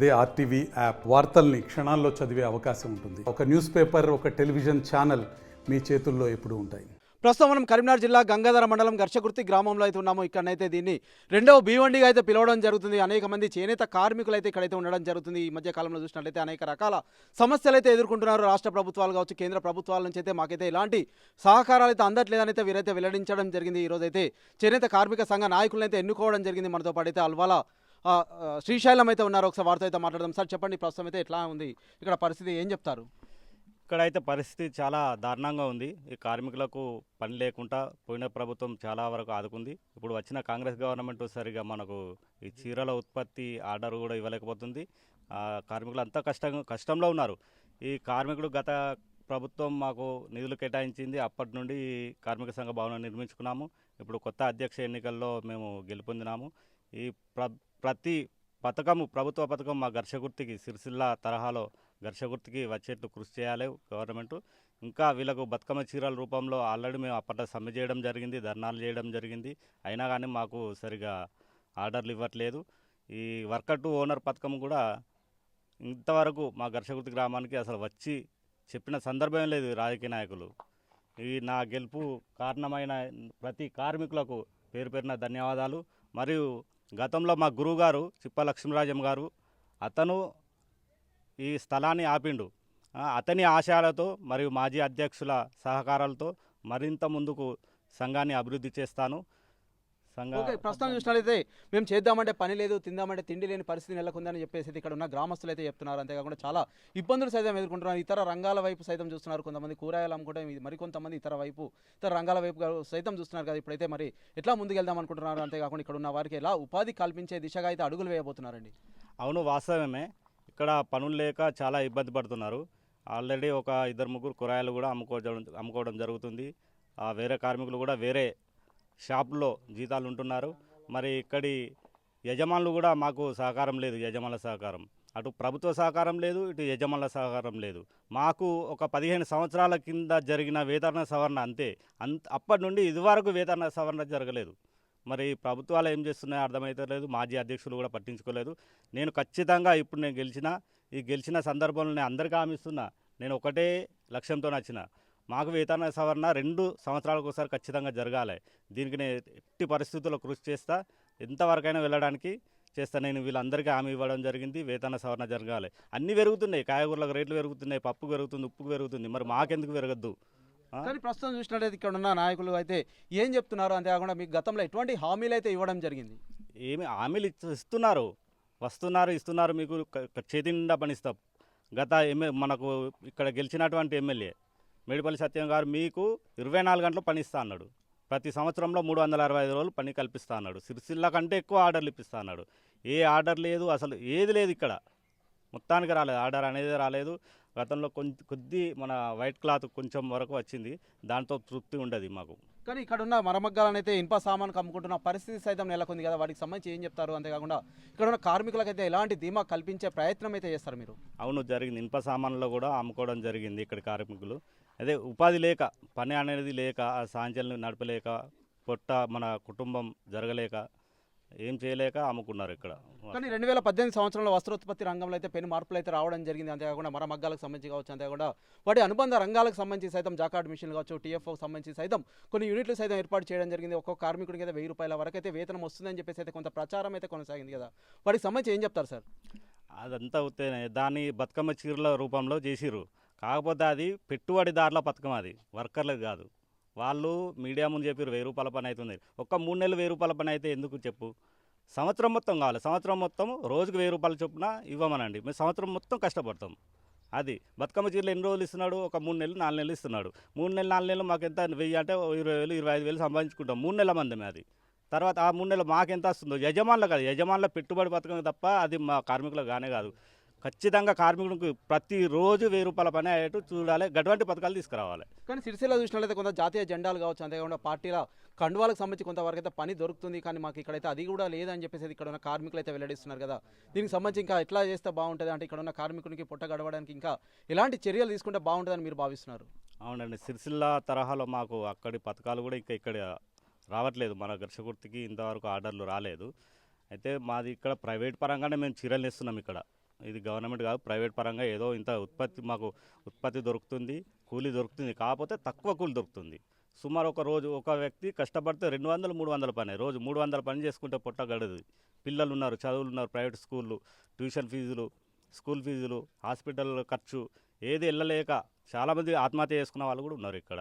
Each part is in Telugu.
అదే ఆర్టీవీ యాప్ వార్తల్ని క్షణాల్లో చదివే అవకాశం ఉంటుంది. ఒక న్యూస్ పేపర్, ఒక టెలివిజన్ ఛానల్ మీ చేతుల్లో ఎప్పుడూ ఉంటాయి. ప్రస్తుతం మనం కరీంనగర్ జిల్లా గంగాధర మండలం ఘర్షకుర్తి గ్రామంలో అయితే ఉన్నాము. ఇక్కడనైతే దీన్ని రెండవ భీవండిగా అయితే పిలవడం జరుగుతుంది. అనేక మంది చేనేత కార్మికులు అయితే ఇక్కడైతే ఉండడం జరుగుతుంది. ఈ మధ్య కాలంలో చూసినట్లయితే అనేక రకాల సమస్యలు అయితే ఎదుర్కొంటున్నారు. రాష్ట్ర ప్రభుత్వాలు కావచ్చు, కేంద్ర ప్రభుత్వాల నుంచి అయితే మాకైతే ఎలాంటి సహకారాలు అయితే అందట్లేదని అయితే వీరైతే వెల్లడించడం జరిగింది. ఈరోజైతే చేనేత కార్మిక సంఘ నాయకులను అయితే ఎన్నుకోవడం జరిగింది. మనతో పాటు అయితే అల్వాల శ్రీశైలం అయితే ఉన్నారు. ఒకసారి వారితో అయితే మాట్లాడదాం. సార్ చెప్పండి, ప్రస్తుతం అయితే ఎట్లా ఉంది ఇక్కడ పరిస్థితి, ఏం చెప్తారు? ఇక్కడైతే పరిస్థితి చాలా దారుణంగా ఉంది. ఈ కార్మికులకు పని లేకుండా పోయిన ప్రభుత్వం చాలా వరకు ఆదుకుంది. ఇప్పుడు వచ్చిన కాంగ్రెస్ గవర్నమెంట్ సరిగా మనకు ఈ చీరల ఉత్పత్తి ఆర్డర్ కూడా ఇవ్వలేకపోతుంది. కార్మికులు అంతా కష్టంలో ఉన్నారు. ఈ కార్మికులు గత ప్రభుత్వం మాకు నిధులు కేటాయించింది. అప్పటి నుండి కార్మిక సంఘ భవనం నిర్మించుకున్నాము. ఇప్పుడు కొత్త అధ్యక్ష ఎన్నికల్లో మేము గెలుపొందినాము. ఈ ప్రతి పథకము, ప్రభుత్వ పథకం మా ఘర్షకుర్తికి సిరిసిల్ల తరహాలో ఘర్షకుర్తికి వచ్చేట్లు కృషి చేయాలి గవర్నమెంట్. ఇంకా వీళ్ళకు బతుకమ్మ చీరల రూపంలో ఆల్రెడీ మేము అప్పట్లో సమ్మె చేయడం జరిగింది, ధర్నాలు చేయడం జరిగింది. అయినా కానీ మాకు సరిగా ఆర్డర్లు ఇవ్వట్లేదు. ఈ వర్కర్ టు ఓనర్ పథకం కూడా ఇంతవరకు మా ఘర్షకుర్తి గ్రామానికి అసలు వచ్చి చెప్పిన సందర్భం లేదు రాజకీయ నాయకులు. ఈ నా గెలుపు కారణమైన ప్రతి కార్మికులకు పేరు పేరున ధన్యవాదాలు. మరియు గతంలో మా గురువు గారు చిప్ప లక్ష్మీరాజం గారు, అతను ఈ స్థలాన్ని ఆపిండు. అతని ఆశయాలతో మరియు మాజీ అధ్యక్షుల సహకారాలతో మరింత ముందుకు సంఘాన్ని అభివృద్ధి చేస్తాను. ప్రస్తుతం చూసినట్లయితే మేము చేద్దామంటే పని లేదు, తిందామంటే తిండి లేని పరిస్థితి నెలకొందని చెప్పేసి ఇక్కడ ఉన్న గ్రామస్తులు అయితే చెప్తున్నారు. అంతేకాకుండా చాలా ఇబ్బందులు సైతం ఎదుర్కొంటున్నారు. ఇతర రంగాల వైపు సైతం చూస్తున్నారు. కొంతమంది కూరగాయలు అమ్ముకుంటే మరికొంతమంది ఇతర రంగాల వైపు సైతం చూస్తున్నారు కదా. ఇప్పుడైతే మరి ఎట్లా ముందుకెళ్దాం అనుకుంటున్నారు? అంతేకాకుండా ఇక్కడ ఉన్న వారికి ఎలా ఉపాధి కల్పించే దిశగా అయితే అడుగులు వేయబోతున్నారండి. అవును, వాస్తవమే. ఇక్కడ పనులు లేక చాలా ఇబ్బంది పడుతున్నారు. ఆల్రెడీ ఒక 2-3 కూరగాయలు కూడా అమ్ముకోవడం జరుగుతుంది. వేరే కార్మికులు కూడా వేరే షాపుల్లో జీతాలు ఉంటున్నారు. మరి ఇక్కడి యజమానులు కూడా మాకు సహకారం లేదు. యజమానుల సహకారం, అటు ప్రభుత్వ సహకారం లేదు, ఇటు యజమానుల సహకారం లేదు. మాకు ఒక 15 సంవత్సరాల కింద జరిగిన వేతన సవరణ అంతే. అప్పటి నుండి ఇదివరకు వేతన సవరణ జరగలేదు. మరి ప్రభుత్వాలు ఏం చేస్తున్నాయో అర్థమవుతలేదు. మాజీ అధ్యక్షులు కూడా పట్టించుకోలేదు. నేను ఖచ్చితంగా ఇప్పుడు ఈ గెలిచిన సందర్భంలో నేను అందరికీ హామీ ఇస్తున్నా. నేను ఒకటే లక్ష్యంతో వచ్చిన, మాకు వేతన సవరణ 2 సంవత్సరాలకు ఒకసారి ఖచ్చితంగా జరగాలి. దీనికి నేను ఎట్టి పరిస్థితుల్లో కృషి చేస్తా, ఎంతవరకైనా వెళ్ళడానికి చేస్తా. నేను వీళ్ళందరికీ హామీ ఇవ్వడం జరిగింది. వేతన సవరణ జరగాలి. అన్నీ పెరుగుతున్నాయి, కాయగూరలకు రేట్లు పెరుగుతున్నాయి, పప్పు పెరుగుతుంది, ఉప్పు పెరుగుతుంది. మరి మాకెందుకు పెరగద్దు? కానీ ప్రస్తుతం చూసినట్లయితే ఇక్కడ ఉన్న నాయకులు అయితే ఏం చెప్తున్నారు? అంతేకాకుండా మీకు గతంలో ఎటువంటి హామీలు అయితే ఇవ్వడం జరిగింది? ఏమి హామీలు ఇస్తున్నారు, ఇస్తున్నారు. మీకు చేతి నిండా పనిస్తాం. గత మనకు ఇక్కడ గెలిచినటువంటి ఎమ్మెల్యే మేడిపల్లి సత్యం గారు మీకు 24 గంటలు పని ఇస్తా అన్నాడు. ప్రతి సంవత్సరంలో 365 రోజులు పని కల్పిస్తా అన్నాడు. సిరిసిల్ల కంటే ఎక్కువ ఆర్డర్లు ఇప్పిస్తా అన్నాడు. ఏ ఆర్డర్ లేదు, అసలు ఏది లేదు. ఇక్కడ మొత్తానికి రాలేదు, ఆర్డర్ అనేది రాలేదు. గతంలో కొద్ది మన వైట్ క్లాత్ కొంచెం వరకు వచ్చింది, దాంతో తృప్తి ఉండదు మాకు. కానీ ఇక్కడ ఉన్న మరమగ్గాలను అయితే ఇనుప సామాను అమ్ముకుంటున్న పరిస్థితి సైతం నెలకొంది కదా, వాటికి సంబంధించి ఏం చెప్తారు? అంతేకాకుండా ఇక్కడ ఉన్న కార్మికులకైతే ఎలాంటి ధీమా కల్పించే ప్రయత్నం అయితే చేస్తారు మీరు? అవును, జరిగింది. ఇనుప సామాన్లు కూడా అమ్ముకోవడం జరిగింది. ఇక్కడ కార్మికులు అదే ఉపాధి లేక, పని అనేది లేక, సాంచల్ని నడపలేక, మన కుటుంబం జరగలేక, ఏం చేయలేక అమ్ముకున్నారు ఇక్కడ. కానీ 2018 సంవత్సరంలో వస్త్రోత్పత్తి రంగంలో అయితే పెను మార్పులు అయితే రావడం జరిగింది. అంతేకాకుండా మరమగ్గాలకు సంబంధించి కావచ్చు, అంతేకాకుండా వాటి అనుబంధ రంగాలకు సంబంధించి సైతం జాకార్డ్ మిషన్లు కావచ్చు, టీఎఫ్ఓకి సంబంధించి సైతం కొన్ని యూనిట్లు సైతం ఏర్పాటు చేయడం జరిగింది. ఒక్కొక్క కార్మికుడికి అయితే 1000 రూపాయల వరకు అయితే వేతనం వస్తుందని చెప్పేసి అయితే కొంత ప్రచారం అయితే కొనసాగింది కదా, వాటికి సంబంధించి ఏం చెప్తారు సార్? అదంతా అవుతాయి. దాన్ని బతుకమ్మ చీరల రూపంలో చేసిర్రు. కాకపోతే అది పెట్టుబడిదారుల పథకం, అది వర్కర్లకు కాదు. వాళ్ళు మీడియా ముందు చెప్పారు 1000 రూపాయల పని అవుతుంది. ఒక్క 3 నెలలు 1000 రూపాయల పని అయితే ఎందుకు చెప్పు? సంవత్సరం మొత్తం కావాలి. సంవత్సరం మొత్తం రోజుకు 1000 రూపాయల చొప్పున ఇవ్వమనండి. మేము సంవత్సరం మొత్తం కష్టపడతాం. అది బతుకమ్మ చీరలు ఎన్ని రోజులు ఇస్తున్నాడు? ఒక 3 నెలలు 4 నెలలు ఇస్తున్నాడు. 3 నెలలు 4 నెలలు మాకు ఎంత 1000 అంటే 20,000 25,000 సంపాదించుకుంటాం 3 నెలల మందమే. అది తర్వాత ఆ 3 నెలలు మాకెంత వస్తుందో యజమానులు కాదు, యజమానుల పెట్టుబడి పథకం తప్ప అది మా కార్మికులకు కానే కాదు. ఖచ్చితంగా కార్మికులకు ప్రతిరోజు 1000 రూపాయల పని అయ్యేట్టు చూడాలి. గటువంటి పథకాలు తీసుకురావాలి. కానీ సిరిసిల్ల చూసినట్లయితే కొంత జాతీయ జెండాలు కావచ్చు, అంతేకాకుండా పార్టీల కండువాలకు సంబంధించి కొంతవరకు అయితే పని దొరుకుతుంది. కానీ మాకు ఇక్కడైతే అది కూడా లేదని చెప్పేసి ఇక్కడ ఉన్న కార్మికులు అయితే వెల్లడిస్తున్నారు కదా. దీనికి సంబంధించి ఇంకా ఎట్లా చేస్తే బాగుంటుంది? అంటే ఇక్కడ ఉన్న కార్మికునికి పొట్ట గడవడానికి ఇంకా ఎలాంటి చర్యలు తీసుకుంటే బాగుంటుందని మీరు భావిస్తున్నారు? అవునండి, సిరిసిల్ల తరహాలో మాకు అక్కడి పథకాలు కూడా ఇంకా ఇక్కడ రావట్లేదు. మన ఘర్షకుర్తికి ఇంతవరకు ఆర్డర్లు రాలేదు. అయితే మాది ఇక్కడ ప్రైవేట్ పరంగానే మేము చీరలు ఇస్తున్నాం. ఇక్కడ ఇది గవర్నమెంట్ కాదు, ప్రైవేట్ పరంగా ఏదో ఇంత మాకు ఉత్పత్తి దొరుకుతుంది, కూలీ దొరుకుతుంది, కాకపోతే తక్కువ కూలి దొరుకుతుంది. సుమారు ఒక రోజు ఒక వ్యక్తి కష్టపడితే 200-300 పని, రోజు 300 పని చేసుకుంటే పొట్ట గడదు. పిల్లలు ఉన్నారు, చదువులు ఉన్నారు, ప్రైవేట్ స్కూళ్ళు, ట్యూషన్ ఫీజులు, స్కూల్ ఫీజులు, హాస్పిటల్ ఖర్చు ఏది వెళ్ళలేక చాలామంది ఆత్మహత్య చేసుకున్న వాళ్ళు కూడా ఉన్నారు ఇక్కడ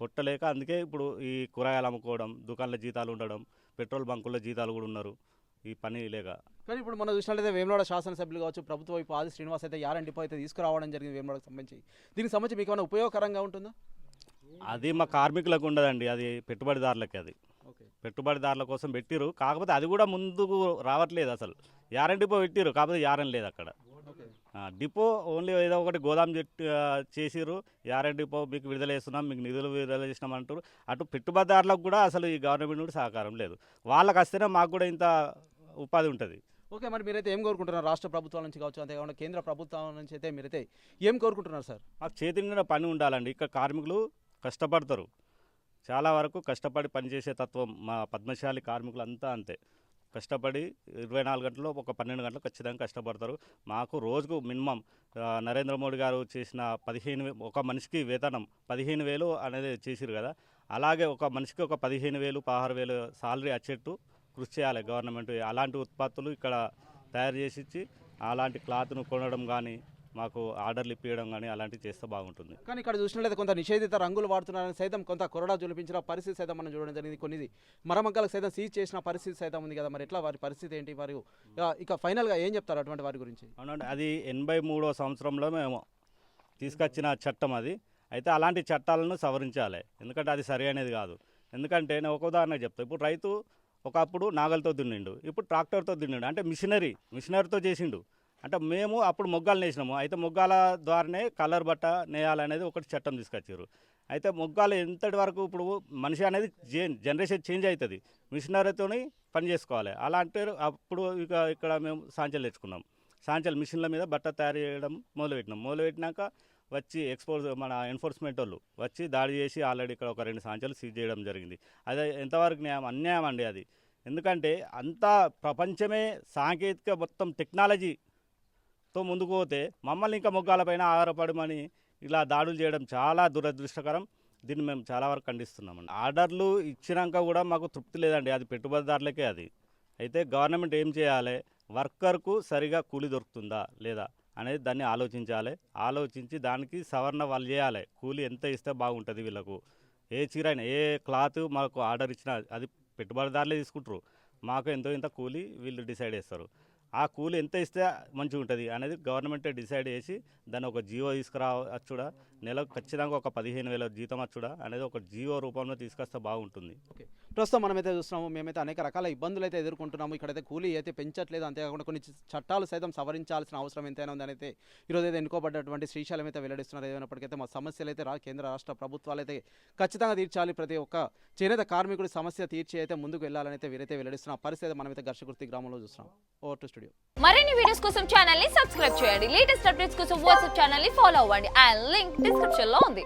పొట్టలేక. అందుకే ఇప్పుడు ఈ కూరగాయలు అమ్ముకోవడం, దుకాణాల జీతాలు ఉండడం, పెట్రోల్ బంకుల్లో జీతాలు కూడా ఉన్నారు ఈ పని లేక. కానీ ఇప్పుడు మనం చూసినట్లయితే వేములవాడ శాసనసభ్యులు కావచ్చు, ప్రభుత్వ వైపు ఆది శ్రీనివాస్ అయితే యారెంట్ డిపో అయితే తీసుకురావడం జరిగింది వేములవాడకు సంబంధించి. దీనికి సంబంధించి మీకు ఏమైనా ఉపయోగకరంగా ఉంటుందా? అది మా కార్మికులకు ఉండదండి, అది పెట్టుబడిదారులకి. అది ఓకే, పెట్టుబడిదారుల కోసం పెట్టిరు, కాకపోతే అది కూడా ముందుకు రావట్లేదు. అసలు యారెంట్ డిపో పెట్టిరు, కాకపోతే యారెంట్ లేదు అక్కడ. ఓకే, డిపో ఓన్లీ ఏదో ఒకటి గోదాం చేసిరు, యారెంట్ డిపో మీకు విడుదల చేస్తున్నాం, మీకు నిధులు విడుదల చేసినాం అంటారు. అటు పెట్టుబడిదారులకు కూడా అసలు ఈ గవర్నమెంట్ నుండి సహకారం లేదు. వాళ్ళకి వస్తేనే మాకు కూడా ఇంత ఉపాధి ఉంటుంది. ఓకే. మరి మీరైతే ఏం కోరుకుంటున్నారు రాష్ట్ర ప్రభుత్వాల నుంచి కావచ్చు, అంతేకాకుండా కేంద్ర ప్రభుత్వం నుంచి అయితే మీరైతే ఏం కోరుకుంటున్నారు సార్? మాకు చేతి నిండా పని ఉండాలండి. ఇక్కడ కార్మికులు కష్టపడతారు, చాలా వరకు కష్టపడి పనిచేసే తత్వం మా పద్మశాలి కార్మికులు అంతా అంతే. కష్టపడి 24 గంటలు ఒక 12 గంటలు ఖచ్చితంగా కష్టపడతారు. మాకు రోజుకు మినిమం నరేంద్ర మోడీ గారు చేసిన 15,000 ఒక మనిషికి వేతనం 15,000 అనేది చేసిరు కదా, అలాగే ఒక మనిషికి ఒక 15,000 16,000 సాలరీ వచ్చేట్టు కృషి చేయాలి గవర్నమెంట్. అలాంటి ఉత్పత్తులు ఇక్కడ తయారు చేసి ఇచ్చి అలాంటి క్లాత్ను కొనడం కానీ, మాకు ఆర్డర్లు ఇప్పించడం కానీ అలాంటివి చేస్తే బాగుంటుంది. కానీ ఇక్కడ చూసినట్లయితే కొంత నిషేధిత రంగులు వాడుతున్నారని సైతం కొంత కొరడా జులిపించిన పరిస్థితి సైతం మనం చూడడం జరిగింది. కొన్ని మరమగ్గాలకు సైతం సీజ్ చేసిన పరిస్థితి సైతం ఉంది కదా, మరి ఎట్లా వారి పరిస్థితి ఏంటి? వారు ఇక ఫైనల్గా ఏం చెప్తారు అటువంటి వారి గురించి? అవునండి, అది 83వ సంవత్సరంలో మేము తీసుకొచ్చిన చట్టం అది. అయితే అలాంటి చట్టాలను సవరించాలి, ఎందుకంటే అది సరి అనేది కాదు. ఎందుకంటే నేను ఒక ఉదాహరణ చెప్తాను. ఇప్పుడు రైతు ఒకప్పుడు నాగలతో దున్నిండు, ఇప్పుడు ట్రాక్టర్తో దున్నిండు, అంటే మిషనరీతో చేసిండు. అంటే మేము అప్పుడు మొగ్గాలు నేసినాము, అయితే మొగ్గాల ద్వారానే కలర్ బట్ట నేయాలనేది ఒకటి చట్టం తీసుకొచ్చారు. అయితే మొగ్గాలు ఎంతటి వరకు ఇప్పుడు మనిషి అనేది జనరేషన్ చేంజ్ అవుతుంది, మిషనరీతో పని చేసుకోవాలి. అలా అంటే అప్పుడు ఇక్కడ మేము సాంచలు తెచ్చుకున్నాం, సాంచలు మిషన్ల మీద బట్ట తయారు చేయడం మొదలుపెట్టినాక వచ్చి మన ఎన్ఫోర్స్మెంట్ వాళ్ళు వచ్చి దాడి చేసి ఆల్రెడీ ఇక్కడ ఒక 2 సాంచలు సీజ్ చేయడం జరిగింది. అదే ఎంతవరకు అన్యాయం అండి అది. ఎందుకంటే అంతా ప్రపంచమే సాంకేతిక మొత్తం టెక్నాలజీతో ముందుకు పోతే మమ్మల్ని ఇంకా మొగ్గాలపైన ఆధారపడమని ఇలా దాడులు చేయడం చాలా దురదృష్టకరం. దీన్ని మేము చాలా వరకు ఖండిస్తున్నామండి. ఆర్డర్లు ఇచ్చినాక కూడా మాకు తృప్తి లేదండి, అది పెట్టుబడిదారులకే అది. అయితే గవర్నమెంట్ ఏం చేయాలి, వర్కర్కు సరిగా కూలి దొరుకుతుందా లేదా అనేది దాన్ని ఆలోచించి దానికి సవరణ వాళ్ళు చేయాలి. కూలి ఎంత ఇస్తే బాగుంటుంది వీళ్ళకు. ఏ చీర అయినా ఏ క్లాత్ మాకు ఆర్డర్ ఇచ్చినా అది పెట్టుబడిదారులే తీసుకుంటారు, మాకు ఎంతో ఇంత కూలి వీళ్ళు డిసైడ్ చేస్తారు. ఆ కూలి ఎంత ఇస్తే మంచిగా ఉంటుంది అనేది గవర్నమెంటే డిసైడ్ చేసి దాన్ని ఒక జీవో తీసుకురావచ్చుడా, నెలకు ఖచ్చితంగా ఒక 15,000 జీతం వచ్చుడా అనేది ఒక జీవో రూపంలో తీసుకొస్తే బాగుంటుంది. ఓకే, ప్రస్తుతం మనమైతే చూస్తున్నాము, మేమైతే అనేక రకాల ఇబ్బందులు అయితే ఎదుర్కొంటున్నాము. ఇక్కడైతే కూలీ అయితే పెంచట్లేదు, అంతేకాకుండా కొన్ని చట్టాలు సైతం సవరించాల్సిన అవసరం ఎంతైనా ఉందని అయితే ఈరోజు అయితే ఎన్నుకోబడ్డటువంటి శ్రీశైలం అయితే వెల్లడిస్తున్నారు. ఏమైనప్పటికైతే మా సమస్యలు అయితే కేంద్ర రాష్ట్ర ప్రభుత్వాలు అయితే ఖచ్చితంగా తీర్చాలి, ప్రతి ఒక్క చేనేత కార్మికుడి సమస్య తీర్చి అయితే ముందుకు వెళ్ళాలని అయితే వీరైతే వెల్లడిస్తున్న పరిస్థితి మనమైతే ఘర్షకుర్తి గ్రామంలో చూస్తున్నాం. Over to studio. మరిన్ని వీడియోస్ కోసం ఛానల్ ని సబ్స్క్రైబ్ చేయండి, లేటెస్ట్ అప్డేట్స్ కోసం వాట్సాప్ ఛానల్ ని ఫాలో అవ్వండి, అండ్ లింక్ డిస్క్రిప్షన్ లో ఉంది.